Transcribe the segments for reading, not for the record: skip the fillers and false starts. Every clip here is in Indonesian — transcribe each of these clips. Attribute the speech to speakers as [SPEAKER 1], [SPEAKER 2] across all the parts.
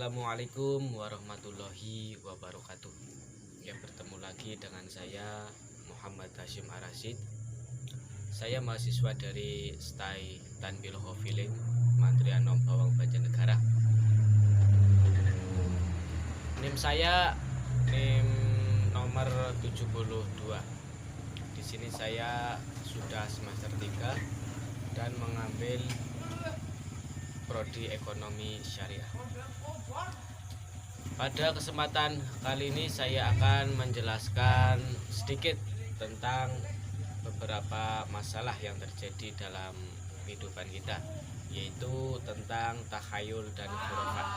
[SPEAKER 1] Assalamualaikum warahmatullahi wabarakatuh. Ya, bertemu lagi dengan saya Muhammad Hashim Arasid. Saya mahasiswa dari STAI Tanbilo Hoviling, Kementerian Nom Bawang Banjarnegara. NIM saya NIM nomor 72. Di sini saya sudah semester 3 dan mengambil prodi ekonomi syariah. Pada kesempatan kali ini saya akan menjelaskan sedikit tentang beberapa masalah yang terjadi dalam kehidupan kita, yaitu tentang takhayul dan khurafat.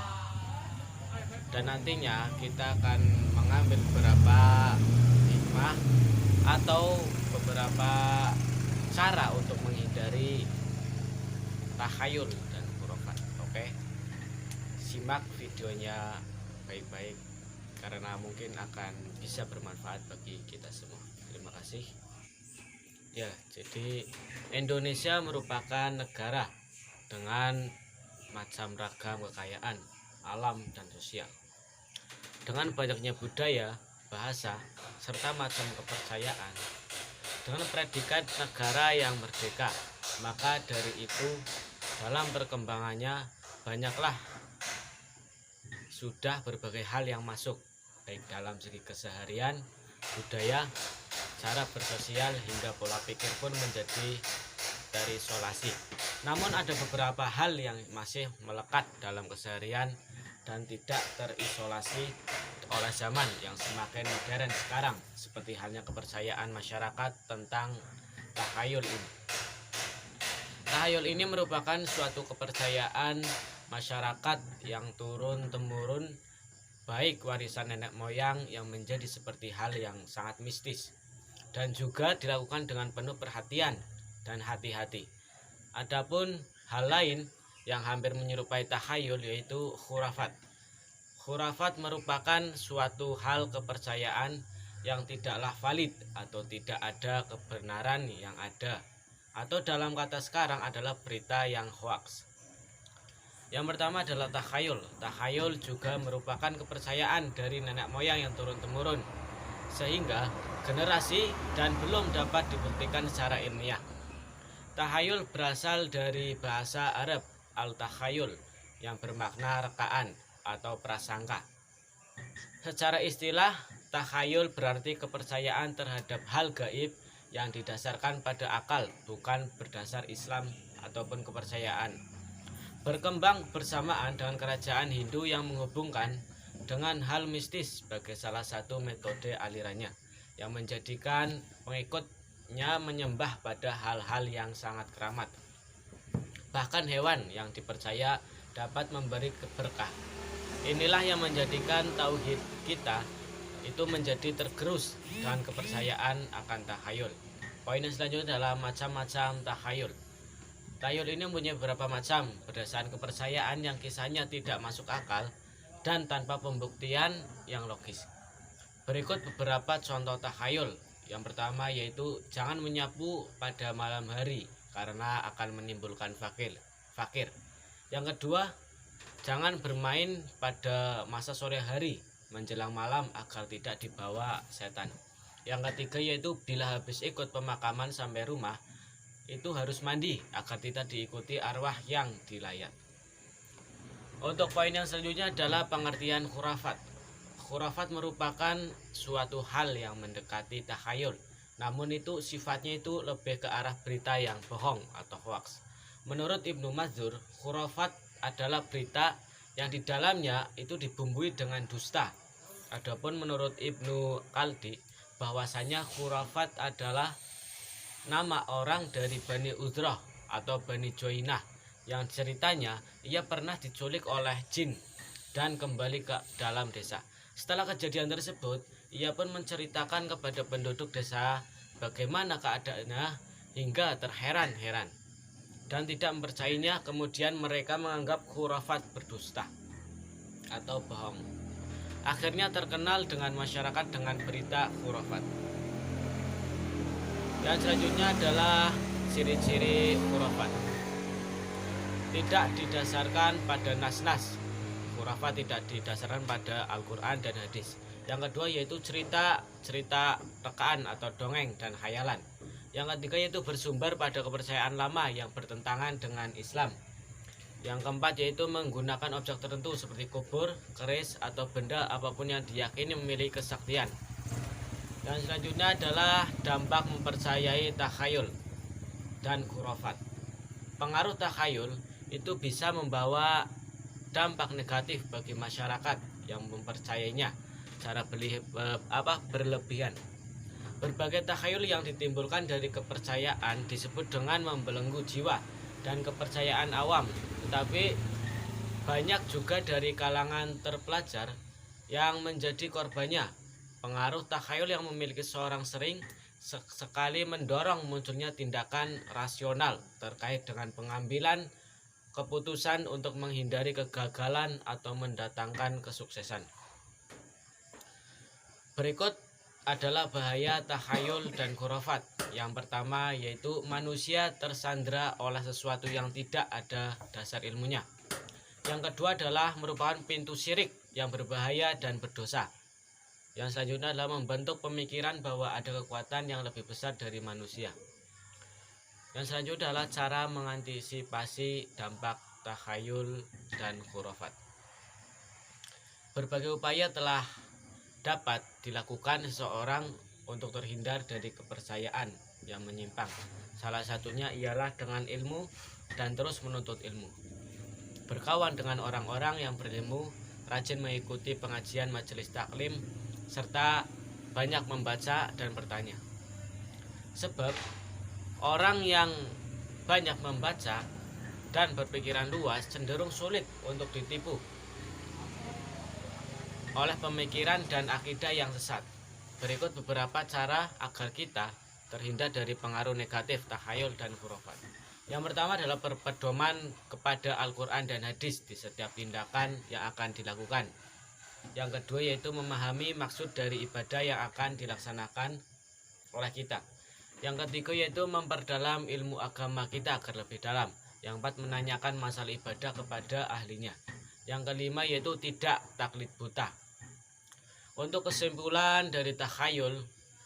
[SPEAKER 1] Dan nantinya kita akan mengambil beberapa hikmah atau beberapa cara untuk menghindari takhayul dan khurafat. Oke, simak videonya baik-baik karena mungkin akan bisa bermanfaat bagi kita semua. Terima kasih. Ya, jadi Indonesia merupakan negara dengan macam ragam kekayaan alam dan sosial. Dengan banyaknya budaya, bahasa, serta macam kepercayaan. Dengan predikat negara yang merdeka, maka dari itu dalam perkembangannya banyaklah sudah berbagai hal yang masuk, baik dalam segi keseharian, budaya, cara bersosial, hingga pola pikir pun menjadi terisolasi. Namun ada beberapa hal yang masih melekat dalam keseharian dan tidak terisolasi oleh zaman yang semakin modern sekarang, seperti halnya kepercayaan masyarakat tentang takhayul ini. Takhayul ini merupakan suatu kepercayaan masyarakat yang turun-temurun, baik warisan nenek moyang yang menjadi seperti hal yang sangat mistis dan juga dilakukan dengan penuh perhatian dan hati-hati. Adapun hal lain yang hampir menyerupai takhayul yaitu khurafat. Khurafat merupakan suatu hal kepercayaan yang tidaklah valid atau tidak ada kebenaran yang ada, atau dalam kata sekarang adalah berita yang hoaks. Yang pertama adalah takhayul. Takhayul juga merupakan kepercayaan dari nenek moyang yang turun-temurun, sehingga generasi dan belum dapat dibuktikan secara ilmiah. Takhayul berasal dari bahasa Arab al-takhayul yang bermakna rekaan atau prasangka. Secara istilah, takhayul berarti kepercayaan terhadap hal gaib yang didasarkan pada akal, bukan berdasar Islam ataupun kepercayaan. Berkembang bersamaan dengan kerajaan Hindu yang menghubungkan dengan hal mistis sebagai salah satu metode alirannya, yang menjadikan pengikutnya menyembah pada hal-hal yang sangat keramat. Bahkan hewan yang dipercaya dapat memberi berkah. Inilah yang menjadikan tauhid kita itu menjadi tergerus dengan kepercayaan akan takhayul. Poin selanjutnya adalah macam-macam takhayul. Takhayul ini mempunyai beberapa macam berdasarkan kepercayaan yang kisahnya tidak masuk akal dan tanpa pembuktian yang logis. Berikut beberapa contoh takhayul. Yang pertama yaitu jangan menyapu pada malam hari karena akan menimbulkan fakir. Yang kedua, jangan bermain pada masa sore hari menjelang malam agar tidak dibawa setan. Yang ketiga yaitu bila habis ikut pemakaman sampai rumah itu harus mandi agar tidak diikuti arwah yang dilayat. Untuk poin yang selanjutnya adalah pengertian khurafat. Khurafat merupakan suatu hal yang mendekati takhayul, namun itu sifatnya itu lebih ke arah berita yang bohong atau hoaks. Menurut Ibnu Mazur, khurafat adalah berita yang di dalamnya itu dibumbui dengan dusta. Adapun menurut Ibnu Kaldi, bahwasanya khurafat adalah nama orang dari Bani Udrah atau Bani Joinah yang ceritanya ia pernah diculik oleh jin dan kembali ke dalam desa. Setelah kejadian tersebut, ia pun menceritakan kepada penduduk desa bagaimana keadaannya hingga terheran-heran dan tidak mempercayainya. Kemudian mereka menganggap khurafat berdusta atau bohong. Akhirnya terkenal dengan masyarakat dengan berita khurafat. Dan selanjutnya adalah ciri-ciri khurafat. Tidak didasarkan pada nas-nas. khurafat tidak didasarkan pada Al-Quran dan hadis. Yang kedua yaitu cerita rekaan atau dongeng dan khayalan. Yang ketiga yaitu bersumber pada kepercayaan lama yang bertentangan dengan Islam. Yang keempat yaitu menggunakan objek tertentu seperti kubur, keris, atau benda apapun yang diyakini memiliki kesaktian. Dan selanjutnya adalah dampak mempercayai takhayul dan khurafat. Pengaruh takhayul itu bisa membawa dampak negatif bagi masyarakat yang mempercayainya secara berlebihan. Berbagai takhayul yang ditimbulkan dari kepercayaan disebut dengan membelenggu jiwa dan kepercayaan awam, tetapi banyak juga dari kalangan terpelajar yang menjadi korbannya. Pengaruh takhayul yang memiliki seorang sering sekali mendorong munculnya tindakan rasional terkait dengan pengambilan keputusan untuk menghindari kegagalan atau mendatangkan kesuksesan. Berikut adalah bahaya takhayul dan khurafat. Yang pertama yaitu manusia tersandera oleh sesuatu yang tidak ada dasar ilmunya. Yang kedua adalah merupakan pintu syirik yang berbahaya dan berdosa. Yang selanjutnya adalah membentuk pemikiran bahwa ada kekuatan yang lebih besar dari manusia. Yang selanjutnya adalah cara mengantisipasi dampak takhayul dan khurafat. Berbagai upaya telah dapat dilakukan seseorang untuk terhindar dari kepercayaan yang menyimpang. Salah satunya ialah dengan ilmu dan terus menuntut ilmu. Berkawan dengan orang-orang yang berilmu, rajin mengikuti pengajian majelis taklim, serta banyak membaca dan bertanya. Sebab orang yang banyak membaca dan berpikiran luas cenderung sulit untuk ditipu oleh pemikiran dan akidah yang sesat. Berikut beberapa cara agar kita terhindar dari pengaruh negatif takhayul dan khurafat. Yang pertama adalah berpedoman kepada Al-Quran dan hadis di setiap tindakan yang akan dilakukan. Yang kedua yaitu memahami maksud dari ibadah yang akan dilaksanakan oleh kita. Yang ketiga yaitu memperdalam ilmu agama kita agar lebih dalam. Yang keempat menanyakan masalah ibadah kepada ahlinya. Yang kelima yaitu tidak taklid buta. Untuk kesimpulan dari takhayul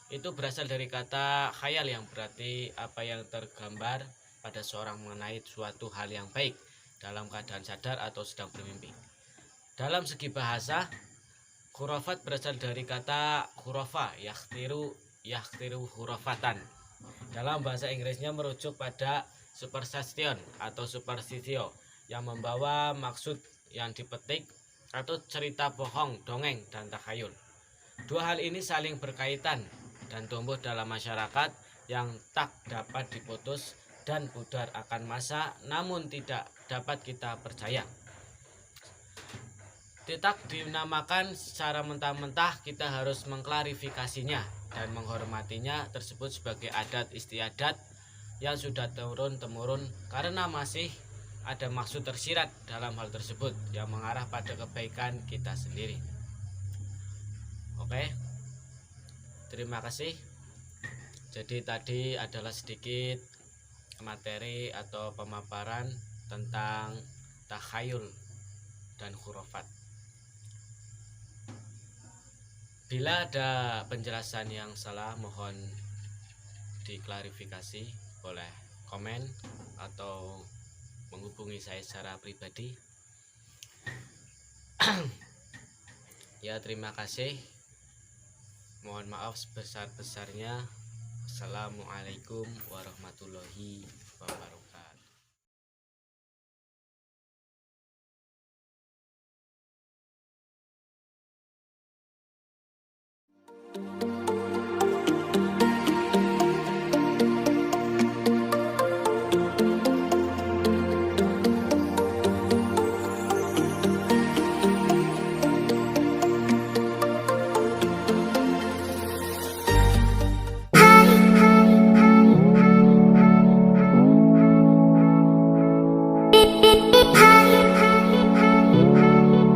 [SPEAKER 1] itu berasal dari kata khayal yang berarti apa yang tergambar pada seorang mengenai suatu hal yang baik dalam keadaan sadar atau sedang bermimpi. Dalam segi bahasa, khurafat berasal dari kata khurafa, yakhtiru khurafatan. Dalam bahasa Inggrisnya merujuk pada superstition atau superstitio yang membawa maksud yang dipetik atau cerita bohong, dongeng, dan takhayul. Dua hal ini saling berkaitan dan tumbuh dalam masyarakat yang tak dapat diputus dan pudar akan masa, namun tidak dapat kita percaya. Tidak dinamakan secara mentah-mentah, kita harus mengklarifikasinya dan menghormatinya tersebut sebagai adat istiadat yang sudah turun-temurun karena masih ada maksud tersirat dalam hal tersebut yang mengarah pada kebaikan kita sendiri. Oke, terima kasih. Jadi tadi adalah sedikit materi atau pemaparan tentang takhayul dan khurafat. Bila ada penjelasan yang salah mohon diklarifikasi, boleh komen atau menghubungi saya secara pribadi. Ya, terima kasih. Mohon maaf sebesar-besarnya. Assalamualaikum warahmatullahi wabarakatuh.